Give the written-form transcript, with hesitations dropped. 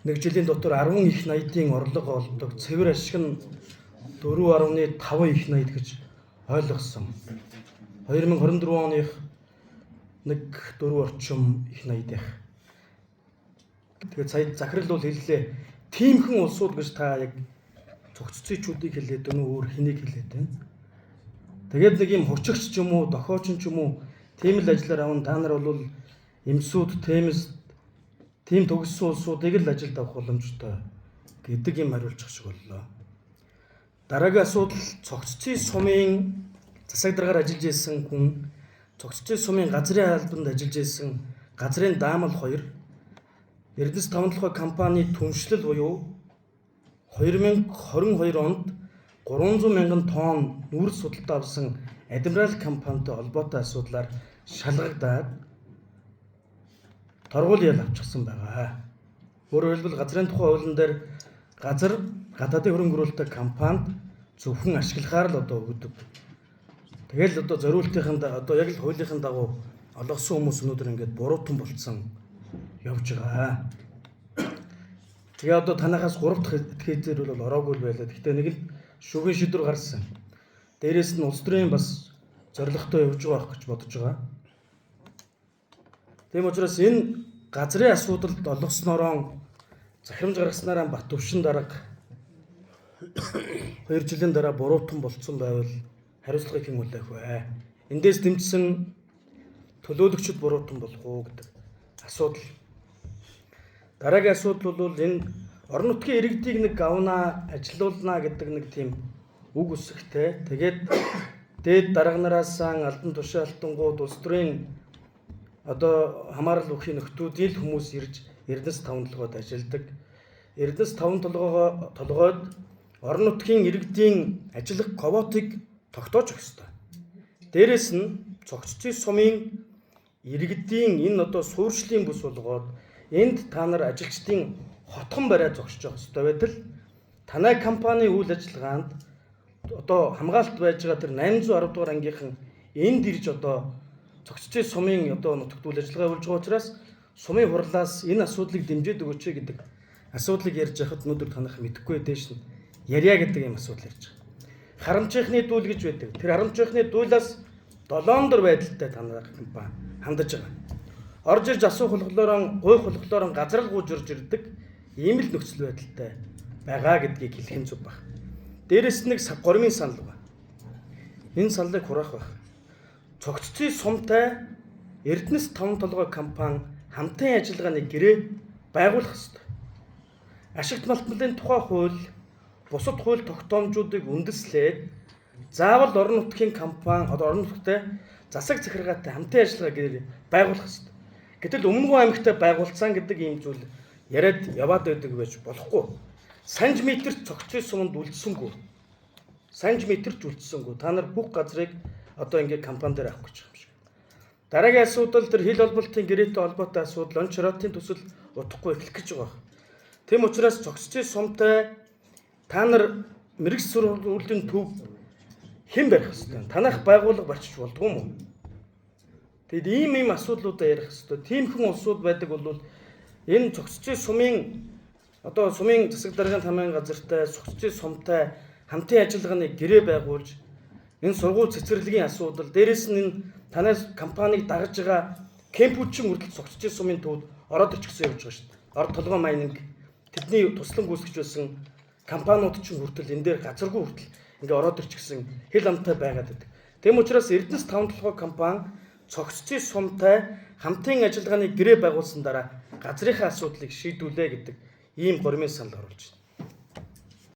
Нэг жилийн дотор 10 их наядын орлого олдог. Цэвэр ашиг нь 4.5 их наяд гэж ойлгосон. 2024 оных нэг 4 орчим их наяд их. Тэгээд сая захирал бол хэллээ. Тиймхэн улсууд гэж та яг цогццоочуудыг хэлээд өнөө өөр хэнийг хэлээд байна. Тэгээд нэг юм хурчигч ч юм уу, дохиочин ч юм уу тийм л ажиллаар аван та нар бол эмсүүд, тийм төгссөн улсуудыг л ажилд авах боломжтой гэдэг юм хариулчих шиг боллоо. Дараагийн асуудал цогццын сумын засаг даргаар ажиллаж исэн хүн, цогццын сумын газрын албанд ажиллаж исэн газрын даамал 2 Эрдэнэс тавталгын компани түншлэл буюу 2022 онд 300 мянган тонн нүрс судалтаа авсан Адмирал компанитай холбоотой асуудлаар шалгагдаад торгуулийн ял авчихсан байгаа. Өөрөөр хэлбэл газрын тухай хуулийн дээр газар гадаадын хөрөнгө оруулалттай компанид зөвхөн ашиглахаар л одоо өгдөг. Тэгэл одоо зориултынханд одоо яг л хуулийнхын дагуу олгосон хүмүүс өнөөдөр ингээд буруутан болцсон явж байгаа. Тэгээ одоо танахаас 3 дахь этгээзээр бол ороогүй байлаа. Гэхдээ нэг л шүгэн шийдвэр гарсан. Дээрээс нь улс төрийн бас зорилготой явж байгаа гэж бодож байгаа. Тийм учраас энэ газрын асуудалд олгоснороо захирамж гаргаснараа бат төвшин дарга 2 жилийн дараа буруутан болцсон байвал хариуцлагыг хэн хүлээх вэ? Эндээс дэмжсэн төлөөлөгчд буруутан болох уу гэдэг асуудал. Дараагийн асуудал бол энэ орон нутгийн иргэдийг нэг авнаа, ажилуулнаа гэдэг нэг тийм үг үсэгтэй. Тэгээд дээд дарганараас албан тушаалтангууд улс төрийн одоо хамаарал өгхийн нөхдүүдийн хүмүүс ирж Эрдэнэс тавталгад ажилладаг. Эрдэнэс тавталгойд орон нутгийн иргэдийн ажиллах квотыг тогтоож өгөх ёстой. Дээрээс нь цогццын сумын иргэдийн энэ одоо суурьшлийн бүс болгоод энд та нар ажилчдын хотхон барай зогсож явах ёстой байтал танай компани үйл ажиллагаанд одоо хамгаалалт байж байгаа тэр 810 дугаар ангийнхан энд ирж одоо цогццын сумын одоо нутагт үйл ажиллагаа явуулж байгаа учраас сумын хурлаас энэ асуудлыг дэмжиж өгөөч гэдэг асуудлыг ярьж байхад өнөөдөр танах мэдэхгүй дээш нь ярья гэдэг юм асуудал ярьж байгаа. Харамжийнхны дүүл гэж байдаг. Тэр харамжийнхны дүүлээс 7 дор байдалтай танах компани хандаж байгаа. Орж ирж асуух хулгалаараа, гуйх хулгалаараа газрал гууж ирж ирдэг ийм л нөхцөл байдалтай байгаа гэдгийг хэлэх нь зүг баг. Дээрээс нэг гормын санал байна. Энэ саналыг хураах байх. Цогццын сумтай Эрдэнэс тавталгын компани хамтын ажиллагааны гэрээ байгуулах ёстой. Ашигт малтмалын тухай хууль, бусад хууль тогтоомжуудыг үндэслээд заавал орон нутгийн компани одоо орон нутгтай засаг захиргаатай хамтын ажиллагаа гэрээ байгуулах ёстой. Гэтэл өмнөгөө аймагтай байгуулсан гэдэг ийм зүйл яриад яваад байдаг байж болохгүй. Санж метрт цогццын суманд үлдсэнгүй. Санж метрт үлдсэнгүй. Та нар бүх газрыг одоо ингээд компани дээр авах гэж байгаа юм шиг. Дараагийн асуудал тэр хил холболтын гэрээтэй холбоотой асуудал он чороотын төсөл утахгүй эхлэх гэж байгаа. Тэм учраас цогццын сумтай та нар мэрэгч сургуулийн төв хэн барих хэвээр. Танах байгууллага барьчих болдгоо юм уу? Тэгэд ийм асуудлуудаа ярих хэвээр. Тиймхэн улсууд байдаг бол энэ цогццын сумын одоо сумын засаг даргын тамирын газартай цогццын сумтай хамтын ажиллагааны гэрээ байгуулж энэ сургууль цэцэрлэгийн асуудал дээрээс нь энэ танаас компанийг дагаж байгаа кемпүүчин хүртэл цогццын сумын төвд ороод ирчихсэн явж байгаа шүү дээ. Орд толгой майнинг тэдний туслан гүйцэтгэж байсан компаниуд ч хүртэл энэ дээр газаргүй хүртэл ингээ ороод ирчихсэн хэл амтай байгаад байдаг. Тэм учраас Эрдэнэс тавталгын компани цогццын сумтай хамтын ажиллагааны гэрээ байгуулсан дараа газрынхаа асуудлыг шийдүүлээ гэдэг ийм гормын санал оруулж байна.